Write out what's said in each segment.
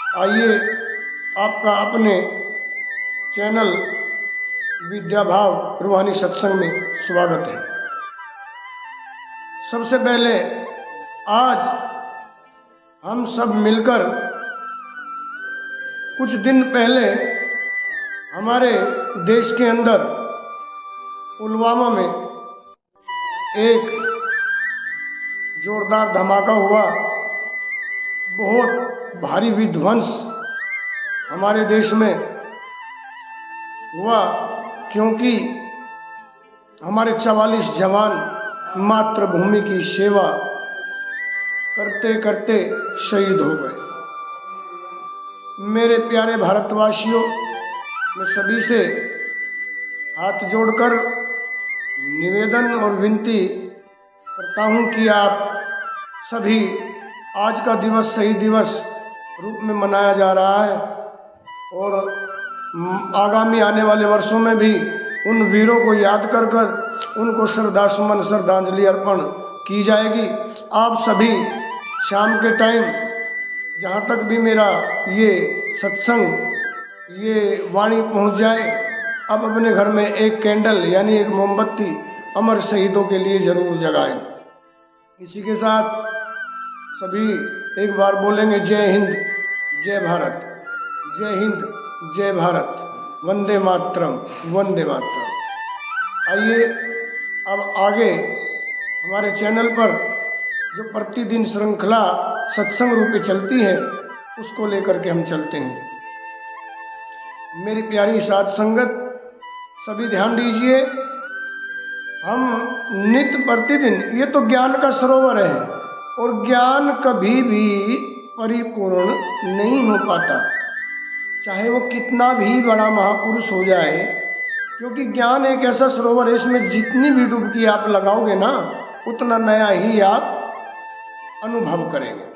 आइए आपका अपने चैनल विद्या भाव रूहानी सत्संग में स्वागत है। सबसे पहले आज हम सब मिलकर कुछ दिन पहले हमारे देश के अंदर पुलवामा में एक जोरदार धमाका हुआ। बहुत भारी विध्वंस हमारे देश में हुआ, क्योंकि हमारे 44 जवान मातृभूमि की सेवा करते करते शहीद हो गए। मेरे प्यारे भारतवासियों, मैं सभी से हाथ जोड़कर निवेदन और विनती करता हूं कि आप सभी, आज का दिवस शहीद दिवस रूप में मनाया जा रहा है और आगामी आने वाले वर्षों में भी उन वीरों को याद कर कर उनको श्रद्धासुमन श्रद्धांजलि अर्पण की जाएगी। आप सभी शाम के टाइम, जहाँ तक भी मेरा ये सत्संग, ये वाणी पहुँच जाए, आप अपने घर में एक कैंडल यानी एक मोमबत्ती अमर शहीदों के लिए जरूर जगाएं। इसी के साथ सभी एक बार बोलेंगे, जय हिंद जय भारत, जय हिंद जय भारत, वंदे मातरम, वंदे मातरम। आइए अब आगे हमारे चैनल पर जो प्रतिदिन श्रृंखला सत्संग रूपे चलती है उसको लेकर के हम चलते हैं। मेरी प्यारी साध संगत, सभी ध्यान दीजिए। हम नित्य प्रतिदिन, ये तो ज्ञान का सरोवर है और ज्ञान कभी भी परिपूर्ण नहीं हो पाता, चाहे वो कितना भी बड़ा महापुरुष हो जाए, क्योंकि ज्ञान एक ऐसा सरोवर है, इसमें जितनी भी डुबकी आप लगाओगे ना, उतना नया ही आप अनुभव करेंगे।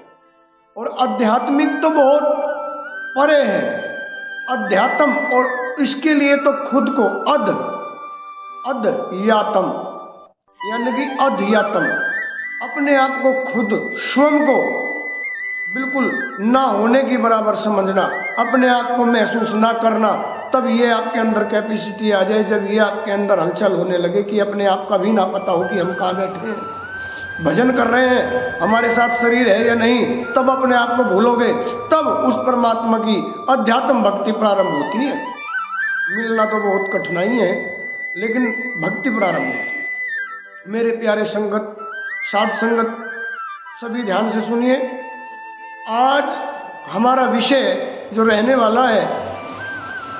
और आध्यात्मिक तो बहुत परे है अध्यात्म, और इसके लिए तो खुद को अध्यात्म यानी कि अध्यात्म, अपने आप को खुद स्वयं को बिल्कुल ना होने की बराबर समझना, अपने आप को महसूस ना करना, तब ये आपके अंदर कैपेसिटी आ जाए। जब ये आपके अंदर हलचल होने लगे कि अपने आप का भी ना पता हो कि हम कहाँ बैठे हैं, भजन कर रहे हैं, हमारे साथ शरीर है या नहीं, तब अपने आप को भूलोगे, तब उस परमात्मा की अध्यात्म भक्ति प्रारंभ होती है। मिलना तो बहुत कठिनाई है, लेकिन भक्ति प्रारंभ होती है। मेरे प्यारे संगत, साध संगत, सभी ध्यान से सुनिए। आज हमारा विषय जो रहने वाला है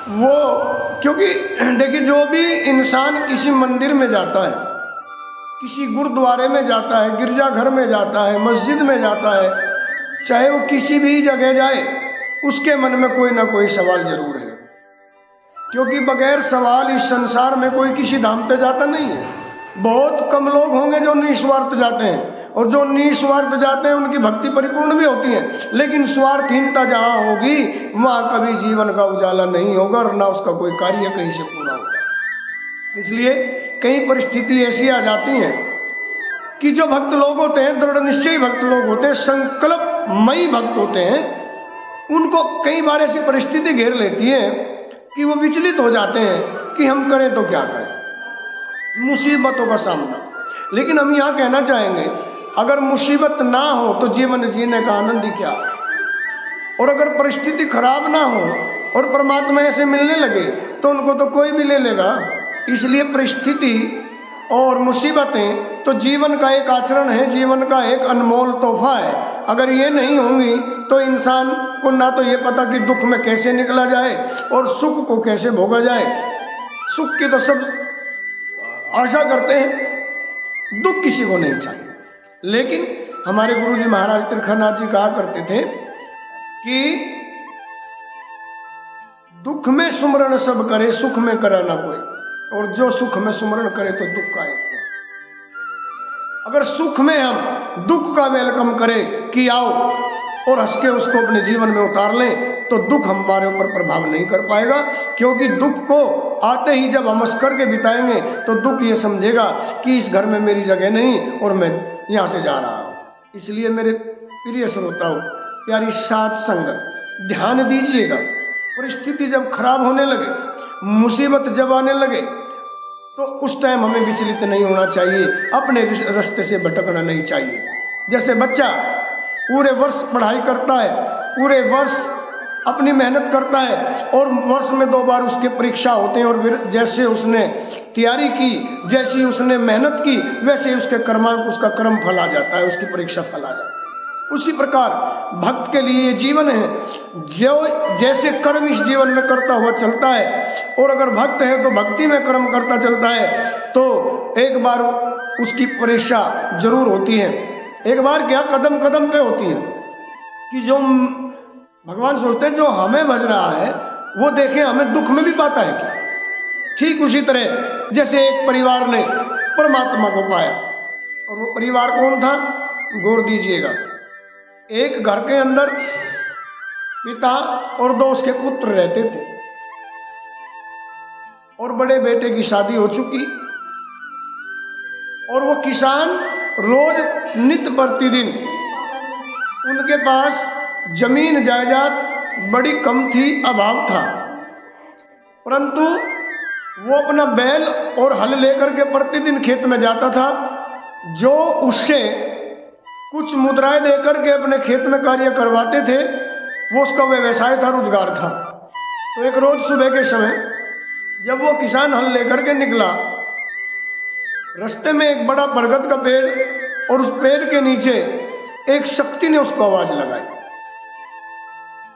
वो, क्योंकि देखिए, जो भी इंसान किसी मंदिर में जाता है, किसी गुरुद्वारे में जाता है, गिरजाघर में जाता है, मस्जिद में जाता है, चाहे वो किसी भी जगह जाए, उसके मन में कोई ना कोई सवाल जरूर है, क्योंकि बगैर सवाल इस संसार में कोई किसी धाम पे जाता नहीं है। बहुत कम लोग होंगे जो निस्वार्थ जाते हैं, और जो निस्वार्थ जाते हैं उनकी भक्ति परिपूर्ण भी होती है, लेकिन स्वार्थहीनता जहाँ होगी वहाँ कभी जीवन का उजाला नहीं होगा और ना उसका कोई कार्य कहीं से पूरा होगा। इसलिए कई परिस्थिति ऐसी आ जाती हैं कि जो भक्त लोग होते हैं, दृढ़ निश्चयी भक्त लोग होते हैं, संकल्पमयी भक्त होते हैं, उनको कई बार ऐसी परिस्थिति घेर लेती है कि वो विचलित हो जाते हैं कि हम करें तो क्या करें, मुसीबतों का सामना। लेकिन हम यहाँ कहना चाहेंगे, अगर मुसीबत ना हो तो जीवन जीने का आनंद ही क्या, और अगर परिस्थिति खराब ना हो और परमात्मा ऐसे मिलने लगे तो उनको तो कोई भी ले लेगा। इसलिए परिस्थिति और मुसीबतें तो जीवन का एक आचरण है, जीवन का एक अनमोल तोहफा है। अगर ये नहीं होंगी तो इंसान को ना तो ये पता कि दुख में कैसे निकला जाए और सुख को कैसे भोगा जाए। सुख की तो सब आशा करते हैं, दुख किसी को नहीं चाहिए। लेकिन हमारे गुरुजी महाराज त्रिखनाथ जी कहा करते थे कि दुख में सुमरण सब करे, सुख में करा ना कोई, और जो सुख में सुमरण करे तो दुख का एक। अगर सुख में हम दुख का वेलकम करें कि आओ और हंस के उसको अपने जीवन में उतार लें, तो दुख हमारे ऊपर प्रभाव नहीं कर पाएगा, क्योंकि दुख को आते ही जब हम हंस करके बिताएंगे तो दुख ये समझेगा कि इस घर में मेरी जगह नहीं और मैं यहाँ से जा रहा हूँ। इसलिए मेरे प्रिय श्रोताओं, प्यारी साध संगत, ध्यान दीजिएगा। परिस्थिति जब खराब होने लगे, मुसीबत जब आने लगे, तो उस टाइम हमें विचलित नहीं होना चाहिए, अपने रास्ते से भटकना नहीं चाहिए। जैसे बच्चा पूरे वर्ष पढ़ाई करता है, पूरे वर्ष अपनी मेहनत करता है और वर्ष में 2 बार उसके परीक्षा होते हैं, और फिर जैसे उसने तैयारी की, जैसी उसने मेहनत की, वैसे उसके कर्मांक, उसका कर्म फल आ जाता है, उसकी परीक्षा फल आ जाती है। उसी प्रकार भक्त के लिए ये जीवन है, जो जैसे कर्म इस जीवन में करता हुआ चलता है, और अगर भक्त है तो भक्ति में कर्म करता चलता है, तो एक बार उसकी परीक्षा जरूर होती है। एक बार क्या, कदम कदम पे होती है, कि जो भगवान सोचते हैं जो हमें भज रहा है वो देखें हमें दुख में भी पाता है क्या। ठीक उसी तरह जैसे एक परिवार ने परमात्मा को पाया, और वो परिवार कौन था, गौर दीजिएगा। एक घर के अंदर पिता और 2 उसके पुत्र रहते थे, और बड़े बेटे की शादी हो चुकी, और वो किसान रोज नित्य प्रतिदिन, उनके पास जमीन जायदाद बड़ी कम थी, अभाव था, परंतु वो अपना बैल और हल लेकर के प्रतिदिन खेत में जाता था, जो उससे कुछ मुद्राएं देकर के अपने खेत में कार्य करवाते थे, वो उसका व्यवसाय था, रोजगार था। तो एक रोज सुबह के समय जब वो किसान हल लेकर के निकला, रास्ते में एक बड़ा बरगद का पेड़, और उस पेड़ के नीचे एक शक्ति ने उसको आवाज लगाई,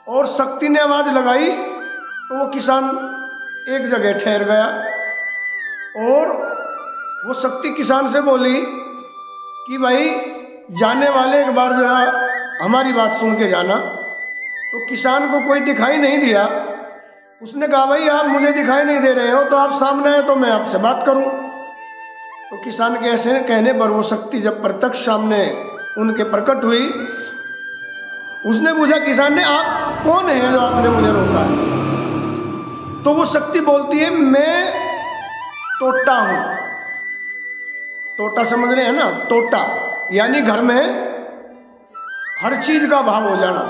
और शक्ति ने आवाज लगाई तो वो किसान एक जगह ठहर गया, और वो शक्ति किसान से बोली कि भाई जाने वाले एक बार जरा हमारी बात सुन के जाना। तो किसान को कोई दिखाई नहीं दिया, उसने कहा भाई आप मुझे दिखाई नहीं दे रहे हो, तो आप सामने हैं तो मैं आपसे बात करूं। तो किसान के ऐसे कहने पर वो शक्ति जब प्रत्यक्ष सामने उनके प्रकट हुई, उसने पूछा किसान ने, आप कौन है जो आपने मुझे रोका है। तो वो शक्ति बोलती है, मैं टोटा हूं। टोटा समझ रहे हैं ना, टोटा यानी घर में हर चीज का भाव हो जाना,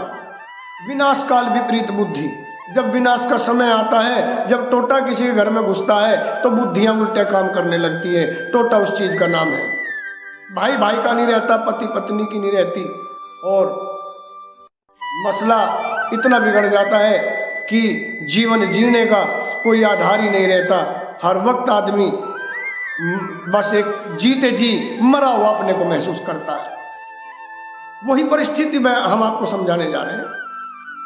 विनाश काल विपरीत बुद्धि। जब विनाश का समय आता है, जब टोटा किसी के घर में घुसता है, तो बुद्धियां उल्टे काम करने लगती है। टोटा उस चीज का नाम है। भाई भाई का नहीं रहता, पति पत्नी की नहीं रहती, और मसला इतना बिगड़ जाता है कि जीवन जीने का कोई आधार ही नहीं रहता। हर वक्त आदमी बस एक जीते जी मरा हुआ अपने को महसूस करता है। वही परिस्थिति में हम आपको समझाने जा रहे हैं,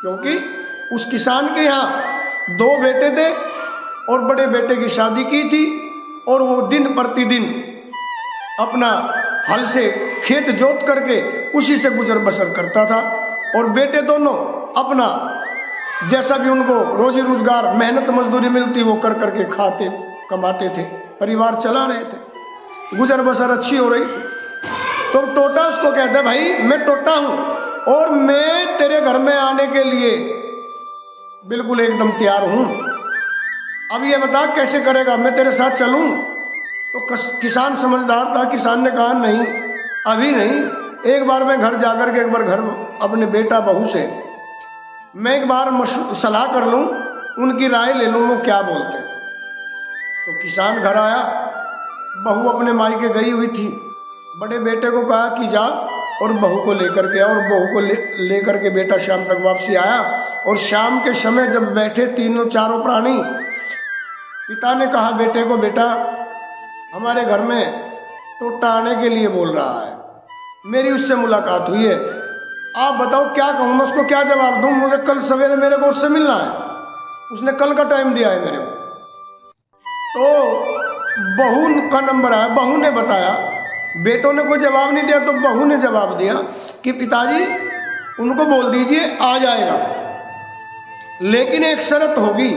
क्योंकि उस किसान के यहाँ 2 बेटे थे, और बड़े बेटे की शादी की थी, और वो दिन प्रतिदिन अपना हल से खेत जोत करके उसी से गुजर बसर करता था, और बेटे दोनों अपना जैसा भी उनको रोजी रोजगार मेहनत मजदूरी मिलती वो कर करके खाते कमाते थे, परिवार चला रहे थे, गुजर बसर अच्छी हो रही थी। तो टोटा उसको कहते भाई मैं टोटा हूं, और मैं तेरे घर में आने के लिए बिल्कुल एकदम तैयार हूं। अब ये बता कैसे करेगा, मैं तेरे साथ चलूं। तो किसान समझदार था, किसान ने कहा नहीं अभी नहीं, एक बार मैं घर जाकर के एक बार घर अपने बेटा बहू से मैं एक बार सलाह कर लूं, उनकी राय ले लूं वो क्या बोलते। तो किसान घर आया, बहू अपने मायके गई हुई थी, बड़े बेटे को कहा कि जा और बहू को लेकर के आ, और बहू को लेकर के बेटा शाम तक वापसी आया। और शाम के समय जब बैठे तीनों चारों प्राणी, पिता ने कहा बेटे को, बेटा हमारे घर में टोटा आने के लिए बोल रहा है, मेरी उससे मुलाकात हुई है, आप बताओ क्या कहूँ मैं उसको, क्या जवाब दूँ, मुझे कल सवेरे मेरे को उससे मिलना है, उसने कल का टाइम दिया है मेरे को। तो बहू का नंबर आया, बहू ने बताया, बेटों ने कोई जवाब नहीं दिया, तो बहू ने जवाब दिया कि पिताजी उनको बोल दीजिए आ जाएगा, लेकिन एक शर्त होगी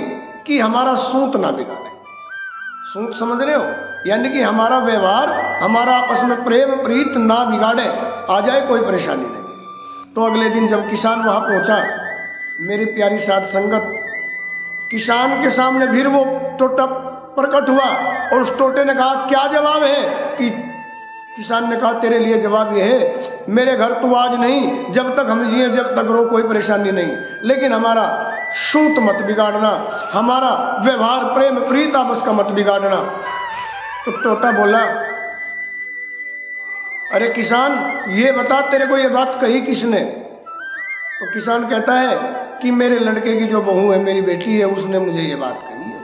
कि हमारा सूत ना बिगाड़े। सूत समझ रहे हो, यानी कि हमारा व्यवहार, हमारा आपस में प्रेम प्रीत ना बिगाड़े, आ जाए कोई परेशानी नहीं। तो अगले दिन जब किसान वहां पहुंचा, मेरी प्यारी साध संगत, किसान के सामने फिर वो टोटा प्रकट हुआ, और उस टोटे ने कहा क्या जवाब है कि किसान ने कहा तेरे लिए जवाब ये है, मेरे घर तू आज नहीं, जब तक हम जिए जब तक रो कोई परेशानी नहीं, लेकिन हमारा सूत मत बिगाड़ना, हमारा व्यवहार प्रेम प्रीत आपस का मत बिगाड़ना। तो तोता बोला अरे किसान ये बता तेरे को ये बात कही किसने? तो किसान कहता है कि मेरे लड़के की जो बहू है, मेरी बेटी है, उसने मुझे ये बात कही है।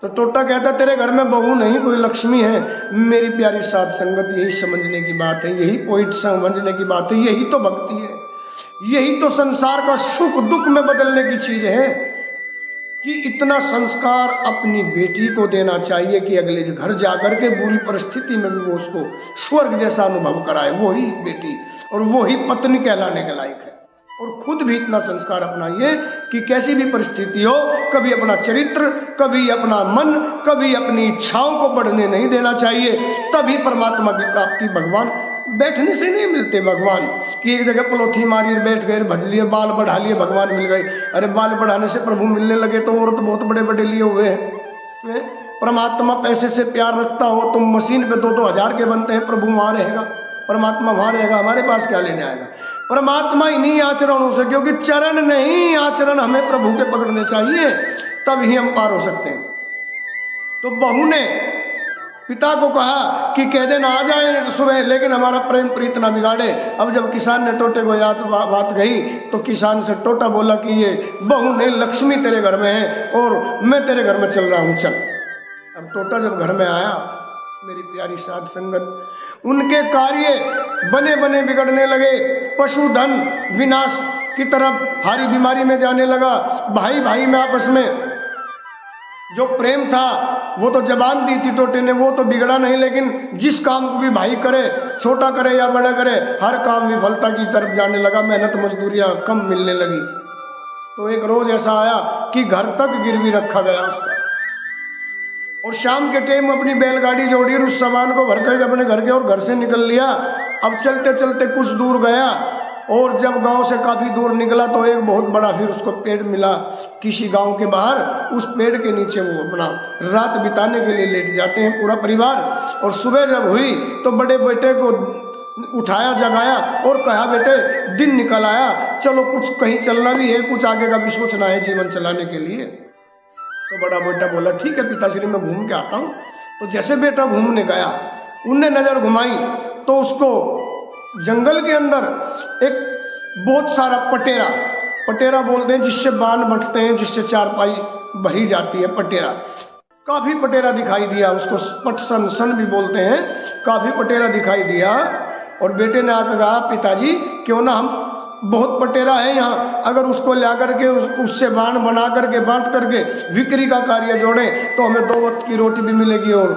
तो तोता कहता तेरे घर में बहू नहीं कोई लक्ष्मी है, मेरी प्यारी साध संगत, यही समझने की बात है, यही पॉइंट समझने की बात है, यही तो भक्ति है, यही तो संसार का सुख दुख में बदलने की चीज है कि इतना संस्कार अपनी बेटी को देना चाहिए कि अगले घर जाकर के बुरी परिस्थिति में भी वो उसको स्वर्ग जैसा अनुभव कराए। वही बेटी और वही पत्नी कहलाने के लायक है। और खुद भी इतना संस्कार अपनाइए कि कैसी भी परिस्थिति हो, कभी अपना चरित्र, कभी अपना मन, कभी अपनी इच्छाओं को बढ़ने नहीं देना चाहिए। तभी परमात्मा की प्राप्ति भगवान बैठने से नहीं मिलते। भगवान कि एक जगह पलोथी मारी बैठ गए, भज लिए, बाल बढ़ा लिए, भगवान मिल गए। अरे बाल बढ़ाने से प्रभु मिलने लगे तो और तो बहुत बड़े बड़े लिए हुए हैं। परमात्मा पैसे से प्यार रखता हो, तुम मशीन पे 2-2 हजार के बनते हैं, प्रभु वहां रहेगा, परमात्मा वहां रहेगा, हमारे पास क्या लेने आएगा? परमात्मा इन्हीं आचरणों से, क्योंकि चरण नहीं आचरण हमें प्रभु के पकड़ने चाहिए, तब ही हम पार हो सकते हैं। तो बहू ने पिता को कहा कि कह देना आ जाए सुबह, लेकिन हमारा प्रेम प्रीत ना बिगाड़े। अब जब किसान ने टोटे को याद बात कही तो किसान से टोटा बोला कि ये बहू नहीं लक्ष्मी तेरे घर में है और मैं तेरे घर में चल रहा हूँ, चल। अब टोटा जब घर में आया, मेरी प्यारी साध संगत, उनके कार्य बने बने बिगड़ने लगे, पशुधन विनाश की तरफ, हारी बीमारी में जाने लगा। भाई भाई में आपस में जो प्रेम था वो तो जबान दी थी टोटे ने, वो तो बिगड़ा नहीं, लेकिन जिस काम को भी भाई करे, छोटा करे या बड़ा करे, हर काम विफलता की तरफ जाने लगा, मेहनत मजदूरियां कम मिलने लगी। तो एक रोज ऐसा आया कि घर तक गिरवी रखा गया उसका, और शाम के टाइम अपनी बैलगाड़ी जोड़ी और उस सामान को भर कर अपने घर के और घर से निकल लिया। अब चलते चलते कुछ दूर गया और जब गांव से काफी दूर निकला तो एक बहुत बड़ा फिर उसको पेड़ मिला किसी गांव के बाहर। उस पेड़ के नीचे वो अपना रात बिताने के लिए लेट जाते हैं पूरा परिवार। और सुबह जब हुई तो बड़े बेटे को उठाया, जगाया और कहा बेटे दिन निकल आया, चलो कुछ कहीं चलना भी है, कुछ आगे का भी सोचना है जीवन चलाने के लिए। तो बड़ा बेटा बोला ठीक है पिताश्री मैं घूम के आता हूँ। तो जैसे बेटा घूमने गया, उनने नजर घुमाई तो उसको जंगल के अंदर एक बहुत सारा पटेरा, पटेरा बोलते हैं जिससे बान बंटते हैं, जिससे चारपाई भरी जाती है, पटेरा, काफी पटेरा दिखाई दिया उसको, पटसन सन भी बोलते हैं, काफी पटेरा दिखाई दिया। और बेटे ने आकर कहा पिताजी क्यों ना हम, बहुत पटेरा है यहाँ, अगर उसको ला करके उससे बाण बना करके बांट करके बिक्री का कार्य जोड़े तो हमें 2 वक्त की रोटी भी मिलेगी और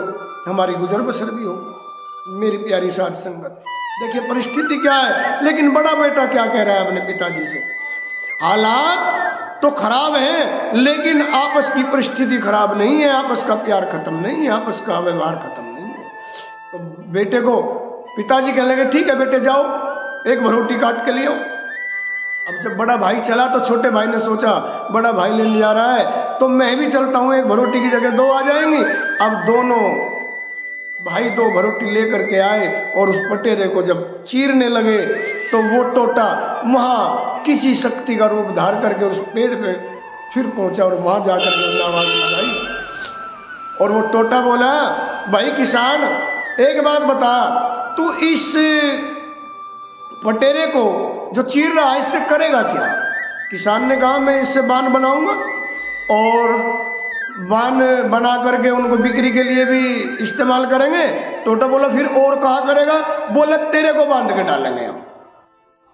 हमारी गुजर बसर भी हो। मेरी प्यारी साध संगत, देखिए परिस्थिति क्या है, लेकिन बड़ा बेटा क्या कह रहा है अपने पिताजी से, हालात तो खराब है लेकिन आपस की परिस्थिति खराब नहीं है, आपस का प्यार खत्म नहीं है, आपस का व्यवहार खत्म नहीं है। तो बेटे को पिताजी कहने लगे ठीक है बेटे जाओ एक भरोटी काट के लिए आओ। अब जब बड़ा भाई चला तो छोटे भाई ने सोचा बड़ा भाई लेने जा रहा है तो मैं भी चलता हूँ, एक भरोटी की जगह 2 आ जाएंगी। अब दोनों भाई 2 भरोटी लेकर के आए और उस पटेरे को जब चीरने लगे तो वो टोटा वहां किसी शक्ति का रूप धार करके उस पेड़ पे फिर पहुंचा और वहां जाकर के उसने आवाज लगाई। और वो टोटा बोला भाई किसान एक बात बता, तू इस पटेरे को जो चीर रहा है इससे करेगा क्या? किसान ने कहा मैं इससे बाण बनाऊंगा और बाण बना करके उनको बिक्री के लिए भी इस्तेमाल करेंगे। टोटा बोला फिर और कहा करेगा? बोला तेरे को बांध के डालेंगे हम।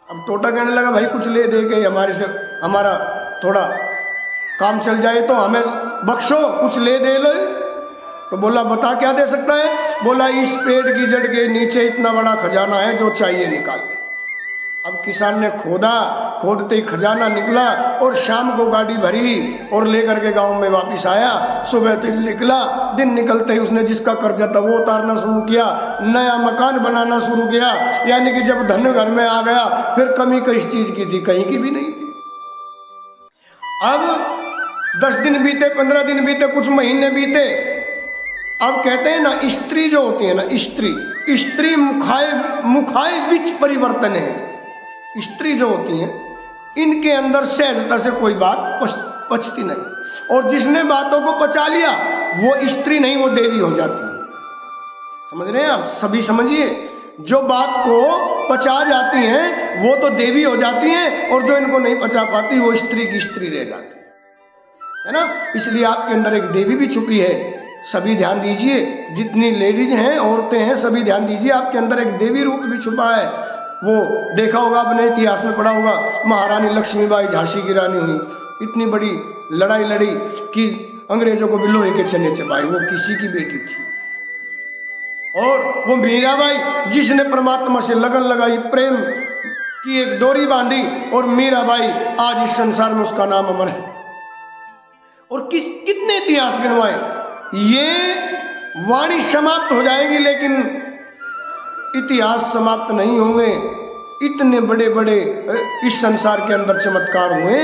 अब टोटा कहने लगा भाई कुछ ले दे के हमारे से हमारा थोड़ा काम चल जाए तो हमें बख्शो, कुछ ले दे लो। तो बोला बता क्या दे सकता है? बोला इस पेड़ की जड़ के नीचे इतना बड़ा खजाना है, जो चाहिए निकाल ले। अब किसान ने खोदा, खोदते ही खजाना निकला और शाम को गाड़ी भरी और लेकर के गांव में वापस आया। सुबह दिन निकला, दिन निकलते ही उसने जिसका कर्जा था वो उतारना शुरू किया, नया मकान बनाना शुरू किया। यानी कि जब धन घर में आ गया फिर कमी किस चीज की थी? कहीं की भी नहीं थी। अब 10 दिन बीते, 15 दिन बीते, कुछ महीने बीते। अब कहते हैं ना स्त्री जो होती है ना, स्त्री स्त्री मुखाय विच परिवर्तन है। स्त्री जो होती हैं इनके अंदर सहजता से कोई बात पचती नहीं, और जिसने बातों को पचा लिया वो स्त्री नहीं, वो देवी हो जाती है। समझ रहे हैं आप? सभी समझिए, जो बात को पचा जाती हैं वो तो देवी हो जाती हैं, और जो इनको नहीं पचा पाती वो स्त्री की स्त्री रह जाती है ना। इसलिए आपके अंदर एक देवी भी छुपी है। सभी ध्यान दीजिए, जितनी लेडीज हैं, औरतें हैं, सभी ध्यान दीजिए, आपके अंदर एक देवी रूप भी छुपा है। वो देखा होगा आपने, इतिहास में पढ़ा होगा, महारानी लक्ष्मीबाई झांसी की रानी हुई, इतनी बड़ी लड़ाई लड़ी कि अंग्रेजों को भी लोहे के चने चबाए, वो किसी की बेटी थी। और वो मीराबाई जिसने परमात्मा से लगन लगाई, प्रेम की एक डोरी बांधी, और मीराबाई आज इस संसार में उसका नाम अमर है। और कितने इतिहास गिनवाए। ये वाणी समाप्त हो जाएगी लेकिन इतिहास समाप्त नहीं होंगे। इतने बड़े बड़े इस संसार के अंदर चमत्कार हुए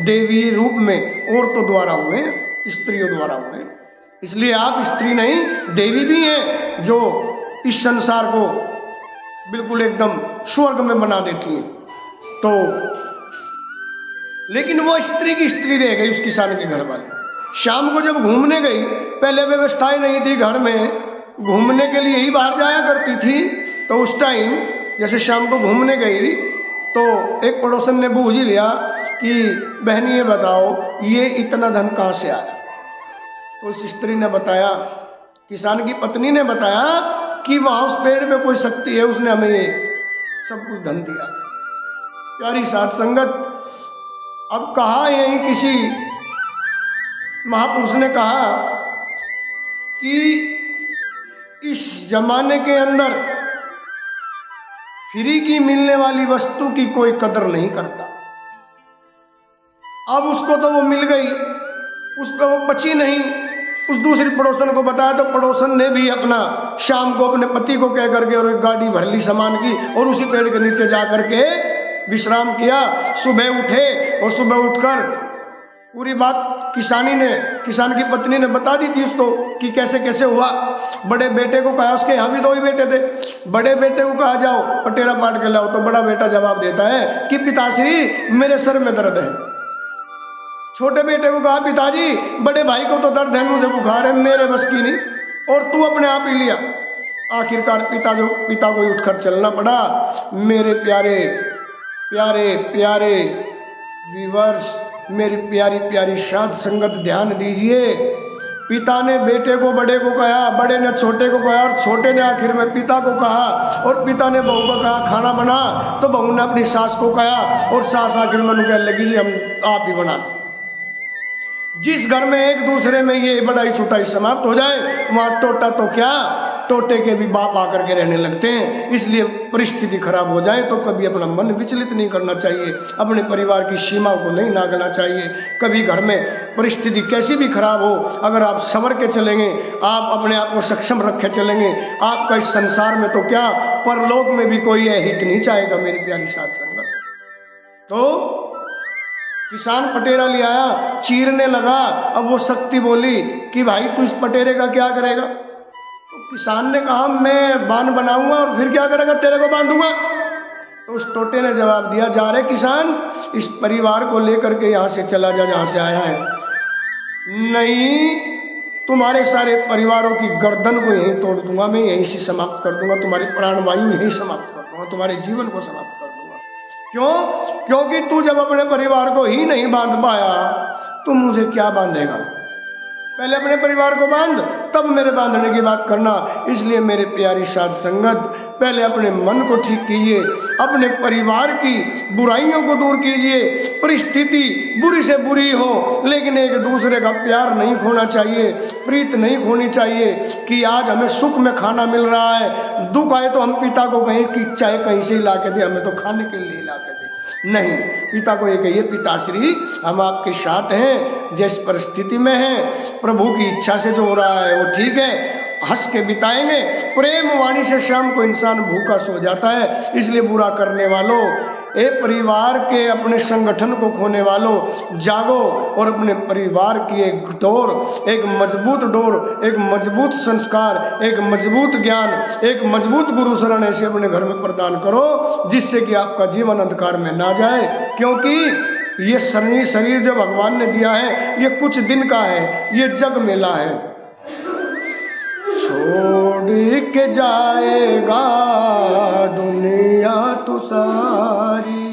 देवी रूप में, औरतों द्वारा हुए, स्त्रियों द्वारा हुए। इसलिए आप स्त्री नहीं, देवी भी हैं जो इस संसार को बिल्कुल एकदम स्वर्ग में बना देती हैं। तो लेकिन वो स्त्री की स्त्री रह गई, उस किसान के घर वाले। शाम को जब घूमने गई, पहले व्यवस्थाएं नहीं थी घर में, घूमने के लिए ही बाहर जाया करती थी। तो उस टाइम जैसे शाम को घूमने गई तो एक पड़ोसन ने बूझ ही लिया कि बहनी ये बताओ ये इतना धन कहाँ से आया। तो उस स्त्री ने बताया, किसान की पत्नी ने बताया कि वहाँ उस पेड़ में कोई शक्ति है, उसने हमें ये सब कुछ धन दिया। प्यारी साध संगत, अब कहा यही किसी महापुरुष ने कहा कि इस जमाने के अंदर फ्री की मिलने वाली वस्तु की कोई कदर नहीं करता। अब उसको तो वो मिल गई, उस पर वो बची नहीं। उस दूसरी पड़ोसन को बताया तो पड़ोसन ने भी अपना शाम को अपने पति को कह करके और एक गाड़ी भर ली सामान की, और उसी पेड़ के नीचे जा करके विश्राम किया। सुबह उठे और सुबह उठकर पूरी बात किसान की पत्नी ने बता दी थी उसको कि कैसे कैसे हुआ। बड़े बेटे को कहा, उसके यहाँ भी दो ही बेटे थे, बड़े बेटे को कहा जाओ पटेरा पाट के लाओ। तो बड़ा बेटा जवाब देता है कि पिताश्री मेरे सर में दर्द है। छोटे बेटे को कहा, पिताजी बड़े भाई को तो दर्द है, मुझे बुखार है, मेरे बस की नहीं, और तू अपने आप ही लिया। आखिरकार पिता को उठकर चलना पड़ा। मेरे प्यारे प्यारे प्यारे व्यूअर्स, मेरी प्यारी प्यारी साध संगत, ध्यान दीजिए। पिता ने बेटे को बड़े को कहा, बड़े ने छोटे को कहा, और छोटे ने आखिर में पिता को कहा, और पिता ने बहू को कहा खाना बना, तो बहू ने अपनी सास को कहा, और सास आखिर में कहने लगी जी हम आप ही बना। जिस घर में एक दूसरे में ये बड़ाई छुटाई समाप्त हो जाए, वहाँ टोटा तो क्या, टोटे के भी बाप आकर के रहने लगते हैं। इसलिए परिस्थिति खराब हो जाए तो कभी अपना मन विचलित नहीं करना चाहिए, अपने परिवार की सीमाओं को नहीं नागना चाहिए। कभी घर में परिस्थिति कैसी भी खराब हो, अगर आप संवर के चलेंगे, आप अपने आप को सक्षम रखे चलेंगे, आपका इस संसार में तो क्या परलोक में भी कोई हित नहीं चाहेगा। मेरी प्यारी साध संगत, तो किसान पटेरा ले आया, चीरने लगा। अब वो शक्ति बोली कि भाई तू इस पटेरे का क्या करेगा। तो किसान ने कहा मैं बांध बनाऊंगा, और फिर क्या करेगा, तेरे को बांधूंगा। तो उस टोटे ने जवाब दिया, जा रे किसान, इस परिवार को लेकर के यहाँ से चला जा जहाँ से आया है, नहीं तुम्हारे सारे परिवारों की गर्दन को यहीं तोड़ दूंगा, मैं यहीं से समाप्त कर दूंगा, तुम्हारी प्राणवायु यहीं समाप्त कर दूंगा, तुम्हारे जीवन को समाप्त कर दूंगा। क्यों? क्योंकि तू जब अपने परिवार को ही नहीं बांध पाया तो मुझे क्या बांधेगा। पहले अपने परिवार को बांध, तब मेरे बांधने की बात करना। इसलिए मेरे प्यारी साध संगत, पहले अपने मन को ठीक कीजिए, अपने परिवार की बुराइयों को दूर कीजिए। परिस्थिति बुरी से बुरी हो, लेकिन एक दूसरे का प्यार नहीं खोना चाहिए, प्रीत नहीं खोनी चाहिए कि आज हमें सुख में खाना मिल रहा है, दुख आए तो हम पिता को कहें कि चाहे कहीं से ला के दे, हमें तो खाने के लिए ला के दे। नहीं, पिता को ये कहिए, पिताश्री हम आपके साथ हैं, जिस परिस्थिति में हैं, प्रभु की इच्छा से जो हो रहा है वो ठीक है, हंस के बिताएंगे। प्रेम वाणी से शाम को इंसान भूखा सो जाता है। इसलिए बुरा करने वालों, ए परिवार के अपने संगठन को खोने वालों, जागो और अपने परिवार की एक डोर, एक मजबूत डोर, एक मजबूत संस्कार, एक मजबूत ज्ञान, एक मजबूत गुरु शरण ऐसे अपने घर में प्रदान करो जिससे कि आपका जीवन अंधकार में ना जाए। क्योंकि ये शरीर जो भगवान ने दिया है ये कुछ दिन का है, ये जग मेला है। छोड़ के जाएगा दुनिया तू सारी,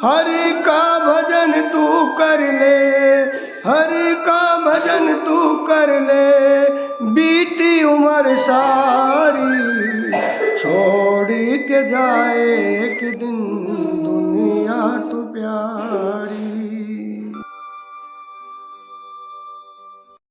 हरि का भजन तू कर ले, हरि का भजन तू कर ले, बीती उम्र सारी। छोड़ के जाए एक दिन दुनिया तू प्यारी।